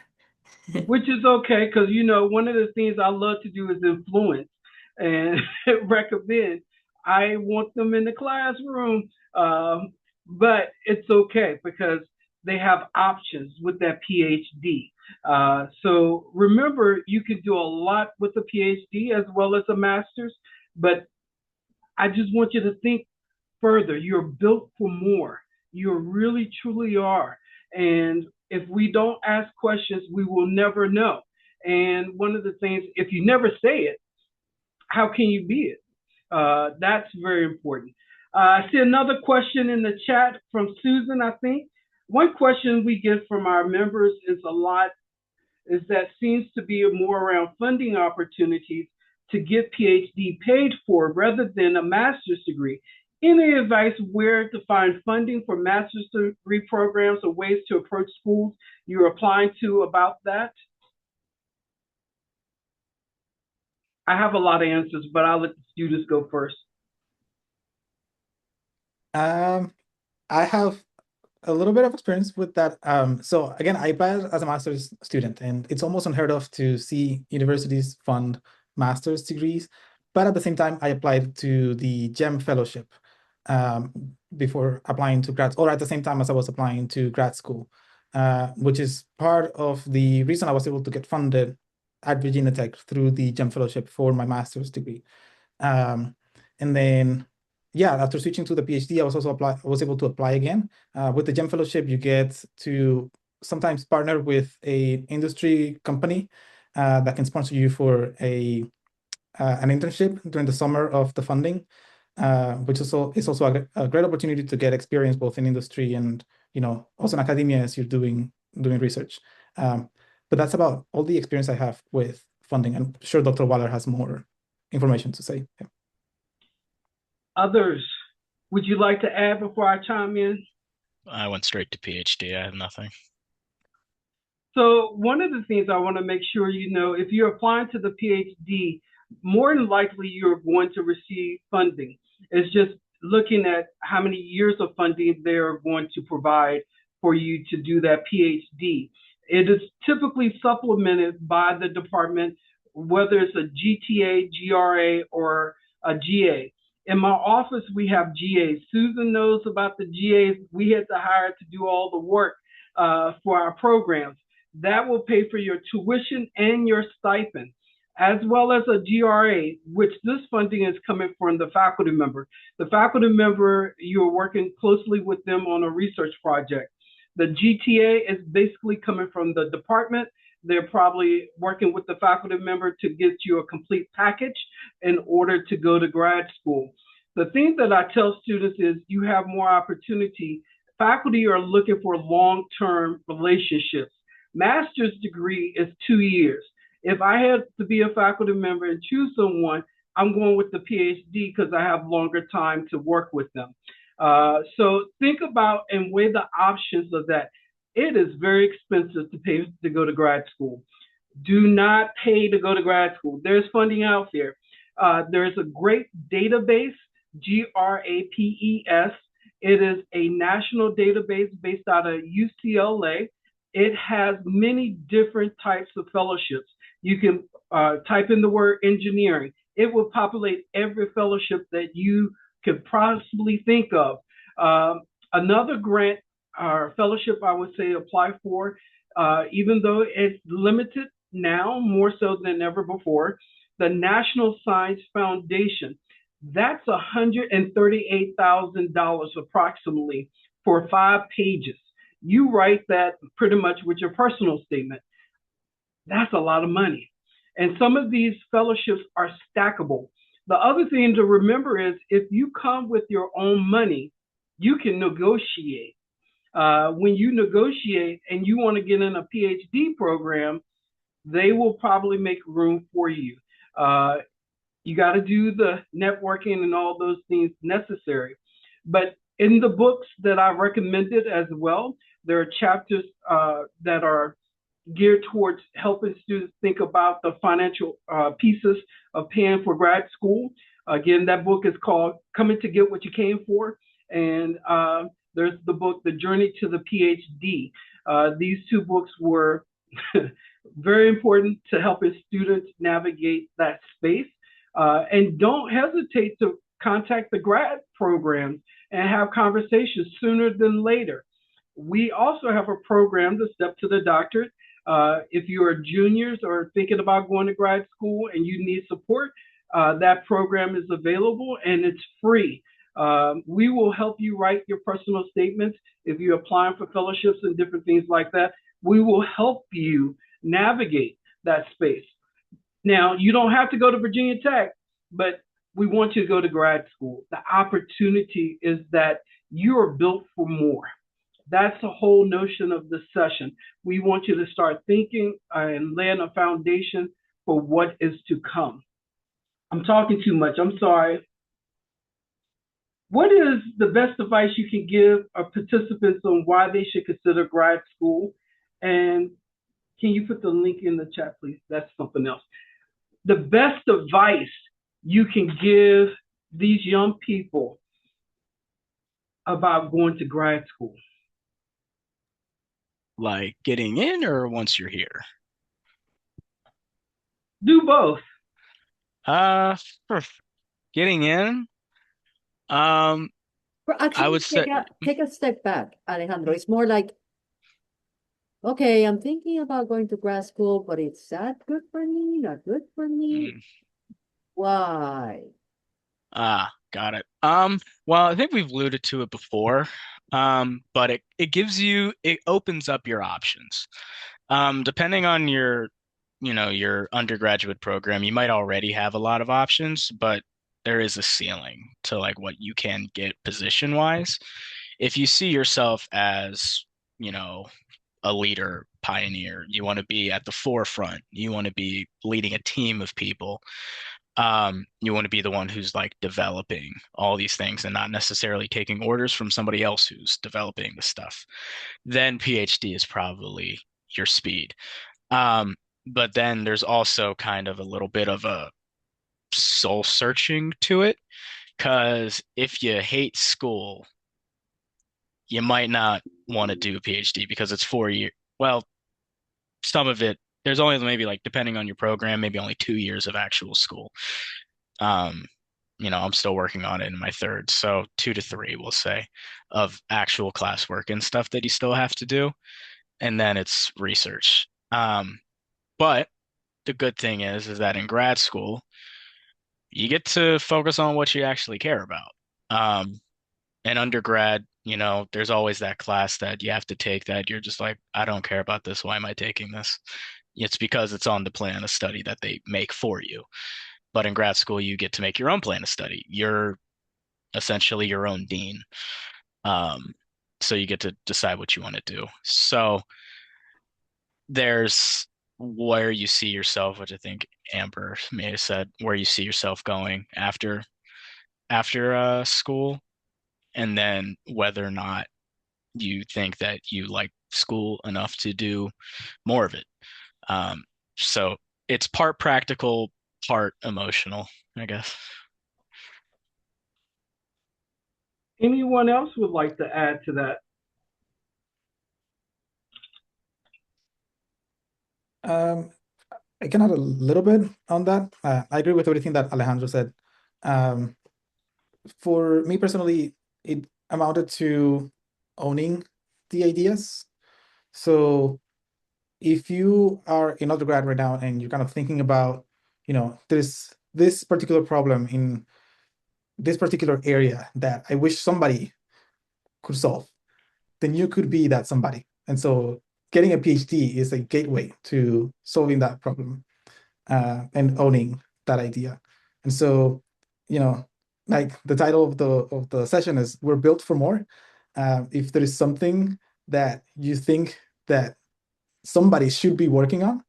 Which is okay, because one of the things I love to do is influence and recommend. I want them in the classroom, but it's okay because they have options with that PhD. So remember, you can do a lot with a PhD as well as a master's, but I just want you to think further. You're built for more. You really, truly are. And if we don't ask questions, we will never know. And one of the things, if you never say it, how can you be it? That's very important. I see another question in the chat from Susan, I think. One question we get from our members is that seems to be more around funding opportunities to get PhD paid for rather than a master's degree. Any advice where to find funding for master's degree programs or ways to approach schools you're applying to about that? I have a lot of answers, but I'll let the students go first. I have a little bit of experience with that. So again, I applied as a master's student, and it's almost unheard of to see universities fund master's degrees. But at the same time, I applied to the GEM fellowship before applying to or at the same time as I was applying to grad school, which is part of the reason I was able to get funded at Virginia Tech through the GEM fellowship for my master's degree. And then yeah, after switching to the PhD, I was able to apply again. With the GEM fellowship, you get to sometimes partner with a industry company that can sponsor you for an internship during the summer of the funding, which is also a great opportunity to get experience both in industry and also in academia as you're doing research. But that's about all the experience I have with funding. I'm sure Dr. Waller has more information to say. Yeah. Others, would you like to add before I chime in? I went straight to PhD. I have nothing. So one of the things I want to make sure you know, if you're applying to the PhD, more than likely you're going to receive funding. It's just looking at how many years of funding they're going to provide for you to do that PhD. It is typically supplemented by the department, whether it's a GTA, GRA, or a GA. In my office, we have GAs. Susan knows about the GAs. We had to hire to do all the work for our programs. That will pay for your tuition and your stipend, as well as a GRA, which this funding is coming from the faculty member. The faculty member, you're working closely with them on a research project. The GTA is basically coming from the department. They're probably working with the faculty member to get you a complete package in order to go to grad school. The thing that I tell students is you have more opportunity. Faculty are looking for long-term relationships. Master's degree is 2 years. If I had to be a faculty member and choose someone, I'm going with the PhD because I have longer time to work with them. So think about and weigh the options of that. It is very expensive to pay to go to grad school. Do not pay to go to grad school. There's funding out there. There's a great database, GRAPES. It is a national database based out of UCLA. It has many different types of fellowships. You can type in the word engineering. It will populate every fellowship that you could possibly think of. Another grant or fellowship I would say apply for, even though it's limited now more so than ever before, the National Science Foundation. That's $138,000 approximately for 5 pages. You write that pretty much with your personal statement. That's a lot of money. And some of these fellowships are stackable. The other thing to remember is if you come with your own money, you can negotiate. When you negotiate and you want to get in a PhD program, they will probably make room for you. You got to do the networking and all those things necessary. But in the books that I recommended as well, there are chapters that are geared towards helping students think about the financial pieces of paying for grad school. Again, that book is called Coming to Get What You Came For. And there's the book, The Journey to the PhD. These two books were very important to helping students navigate that space. And don't hesitate to contact the grad programs and have conversations sooner than later. We also have a program, the Step to the Doctorate. If you are juniors or thinking about going to grad school and you need support, that program is available and it's free. We will help you write your personal statements. If you're applying for fellowships and different things like that, we will help you navigate that space. Now, you don't have to go to Virginia Tech, but we want you to go to grad school. The opportunity is that you are built for more. That's the whole notion of this session. We want you to start thinking and laying a foundation for what is to come. I'm talking too much. I'm sorry. What is the best advice you can give our participants on why they should consider grad school? And can you put the link in the chat, please? That's something else. The best advice you can give these young people about going to grad school? Like getting in or once you're here? Do both. For getting in, But I actually, would say, take a step back, Alejandro. It's more like, okay, I'm thinking about going to grad school, but is that good for me? Not good for me? Why? got it. Well, I think we've alluded to it before. But it opens up your options. Depending on your undergraduate program, you might already have a lot of options, but there is a ceiling to like what you can get position wise. If you see yourself as, a leader, pioneer, you want to be at the forefront, you want to be leading a team of people. You want to be the one who's like developing all these things and not necessarily taking orders from somebody else who's developing the stuff. Then PhD is probably your speed. But then there's also kind of a little bit of a soul searching to it, because if you hate school, you might not want to do a PhD because it's 4 years. Well, some of it, there's only maybe like, depending on your program, maybe only 2 years of actual school. I'm still working on it in my third, so 2 to 3, we'll say, of actual classwork and stuff that you still have to do. And then it's research. But the good thing is that in grad school, you get to focus on what you actually care about. In undergrad, there's always that class that you have to take that you're just like, I don't care about this. Why am I taking this? It's because it's on the plan of study that they make for you. But in grad school, you get to make your own plan of study. You're essentially your own dean. So you get to decide what you want to do. So there's where you see yourself, which I think Amber may have said, where you see yourself going after school, and then whether or not you think that you like school enough to do more of it. So it's part practical, part emotional, I guess. Anyone else would like to add to that? I can add a little bit on that. I agree with everything that Alejandro said. For me personally, it amounted to owning the ideas. So if you are in undergrad right now and you're kind of thinking about, there's this particular problem in this particular area that I wish somebody could solve, then you could be that somebody. And so getting a PhD is a gateway to solving that problem and owning that idea. And so, like the title of the session is "We're Built for More." If there is something that you think that somebody should be working on,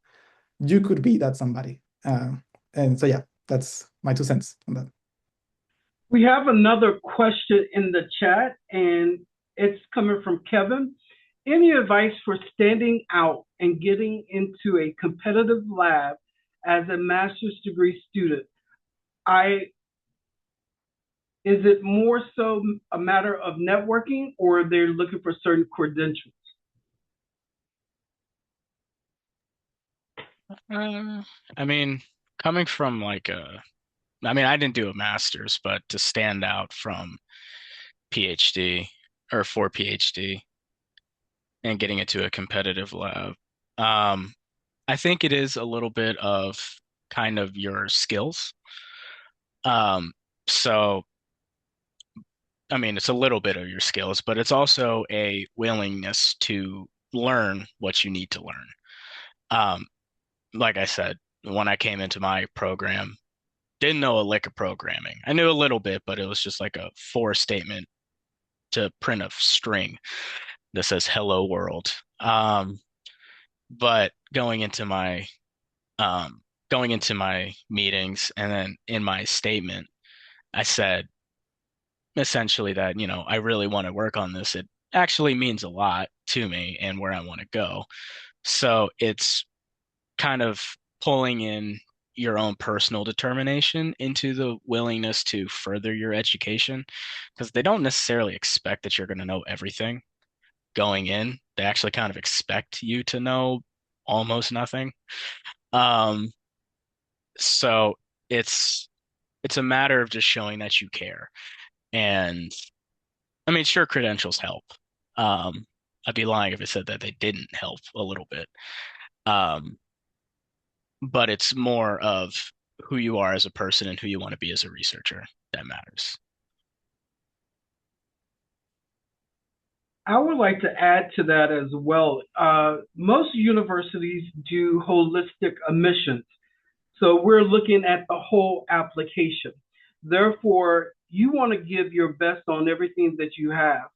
you could be that somebody. And so, yeah, that's my 2 cents on that. We have another question in the chat, and it's coming from Kevin. Any advice for standing out and getting into a competitive lab as a master's degree student? Is it more so a matter of networking, or they're looking for certain credentials? I mean, coming from like I didn't do a master's, but to stand out from PhD or for PhD and getting into a competitive lab, I think it is a little bit of kind of your skills. So it's a little bit of your skills, but it's also a willingness to learn what you need to learn. Like I said, when I came into my program, didn't know a lick of programming. I knew a little bit, but it was just like a for statement to print a string that says "Hello World." But going into my meetings and then in my statement, I said essentially that, I really want to work on this. It actually means a lot to me and where I want to go. So it's kind of pulling in your own personal determination into the willingness to further your education, because they don't necessarily expect that you're going to know everything going in. They actually kind of expect you to know almost nothing. So it's a matter of just showing that you care. And sure, credentials help. I'd be lying if I said that they didn't help a little bit. But it's more of who you are as a person and who you want to be as a researcher that matters. I would like to add to that as well. Most universities do holistic admissions. So we're looking at the whole application. Therefore, you want to give your best on everything that you have.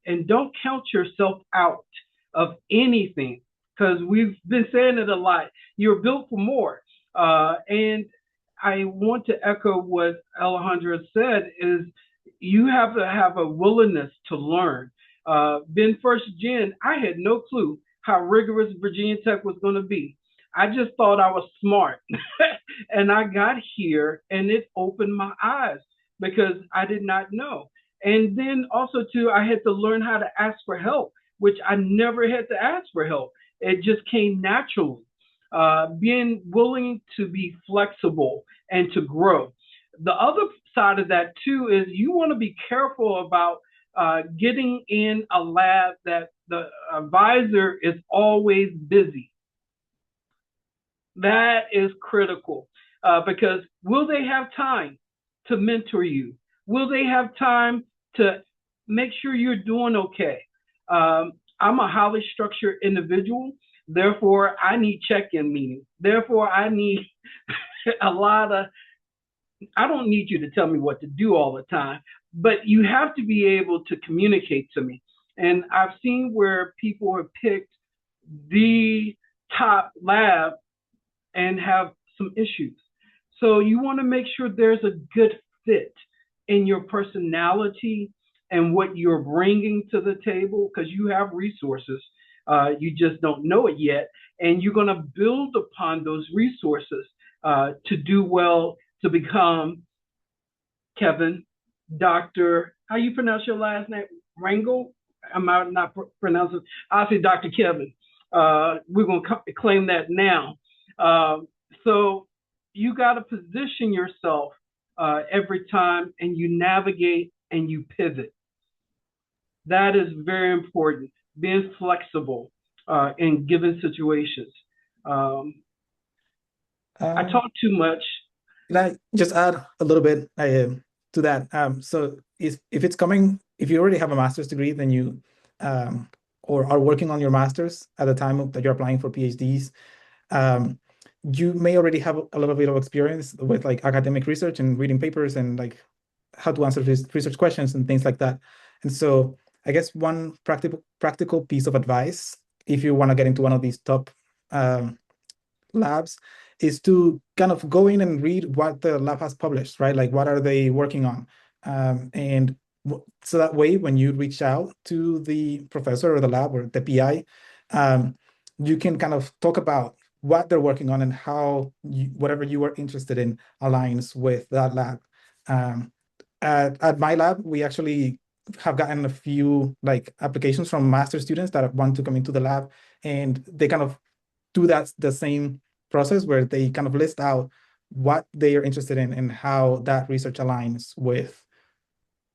And don't count yourself out of anything, because we've been saying it a lot. You're built for more. And I want to echo what Alejandro said, is you have to have a willingness to learn. Being first gen, I had no clue how rigorous Virginia Tech was going to be. I just thought I was smart. And I got here and it opened my eyes because I did not know. And then also too, I had to learn how to ask for help, which I never had to ask for help. It just came naturally. Being willing to be flexible and to grow. The other side of that too is you want to be careful about getting in a lab that the advisor is always busy. That is critical, because will they have time to mentor you? Will they have time to make sure you're doing okay? I'm a highly structured individual. Therefore, I need check-in meetings. Therefore, I need I don't need you to tell me what to do all the time, but you have to be able to communicate to me. And I've seen where people have picked the top lab and have some issues. So you want to make sure there's a good fit in your personality and what you're bringing to the table, because you have resources. You just don't know it yet. And you're going to build upon those resources to do well, to become, Kevin, Dr. How you pronounce your last name? Rangel? Am I not pronouncing? I'll say Dr. Kevin. We're going to claim that now. So you got to position yourself every time, and you navigate and you pivot. That is very important. Being flexible in given situations. I talk too much. Can I just add a little bit to that? So if you already have a master's degree, then you or are working on your master's at the time that you're applying for PhDs, you may already have a little bit of experience with like academic research and reading papers and like how to answer research questions and things like that. And so I guess one practical piece of advice, if you want to get into one of these top labs, is to kind of go in and read what the lab has published, right? Like what are they working on? And so that way, when you reach out to the professor or the lab or the PI, you can kind of talk about what they're working on and how whatever you are interested in aligns with that lab. At my lab, we actually have gotten a few like applications from master students that want to come into the lab, and they kind of do that the same process where they kind of list out what they are interested in and how that research aligns with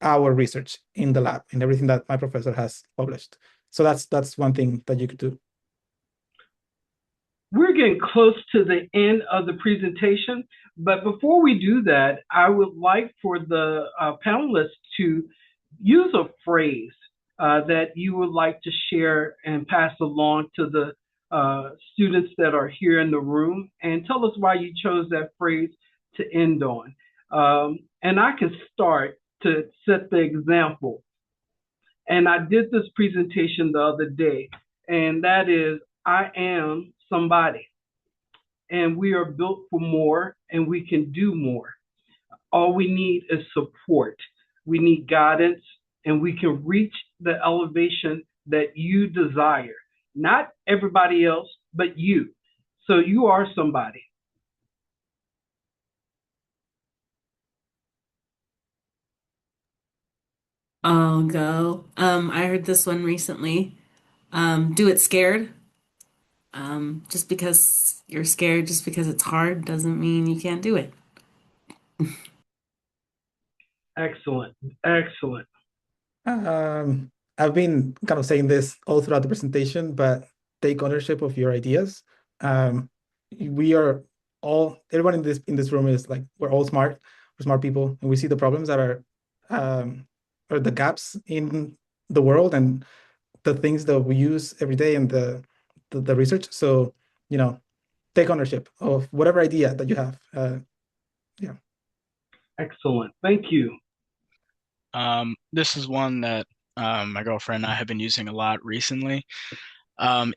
our research in the lab and everything that my professor has published. So that's one thing that you could do. We're getting close to the end of the presentation, but before we do that, I would like for the panelists to use a phrase that you would like to share and pass along to the students that are here in the room, and tell us why you chose that phrase to end on. And I can start to set the example. And I did this presentation the other day, and that is, I am somebody, and we are built for more, and we can do more. All we need is support. We need guidance, and we can reach the elevation that you desire. Not everybody else, but you. So you are somebody. I'll go. I heard this one recently. Do it scared. Just because you're scared, just because it's hard, doesn't mean you can't do it. Excellent. Excellent. I've been kind of saying this all throughout the presentation, but take ownership of your ideas. We are everyone in this room is like, we're all smart, we're smart people, and we see the problems that are or the gaps in the world and the things that we use every day and the research. So, take ownership of whatever idea that you have. Yeah. Excellent. Thank you. This is one that my girlfriend and I have been using a lot recently.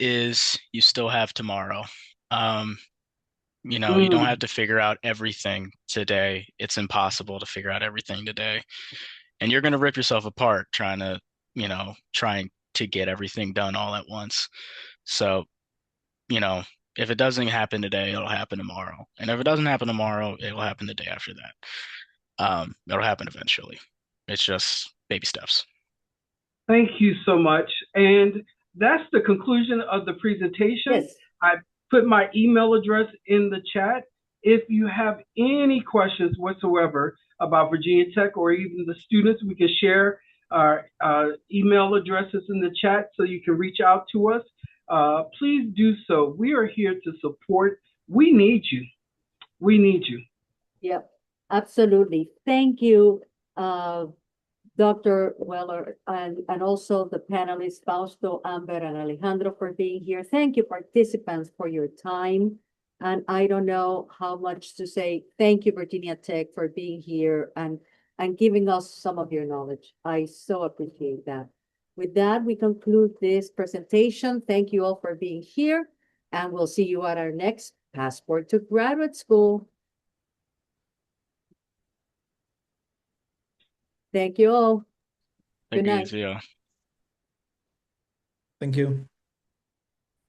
Is you still have tomorrow. You don't have to figure out everything today. It's impossible to figure out everything today. And you're gonna rip yourself apart trying to get everything done all at once. So, if it doesn't happen today, it'll happen tomorrow. And if it doesn't happen tomorrow, it'll happen the day after that. It'll happen eventually. It's just baby steps. Thank you so much. And that's the conclusion of the presentation. Yes. I put my email address in the chat. If you have any questions whatsoever about Virginia Tech or even the students, we can share our email addresses in the chat so you can reach out to us. Please do so. We are here to support. We need you. We need you. Yep, absolutely. Thank you, Dr. Weller, and also the panelists, Fausto, Amber, and Alejandro, for being here. Thank you, participants, for your time. And I don't know how much to say. Thank you, Virginia Tech, for being here and giving us some of your knowledge. I so appreciate that. With that, we conclude this presentation. Thank you all for being here, and we'll see you at our next Passport to Graduate School. Thank you all. Thank Good you, night. Zia. Thank you.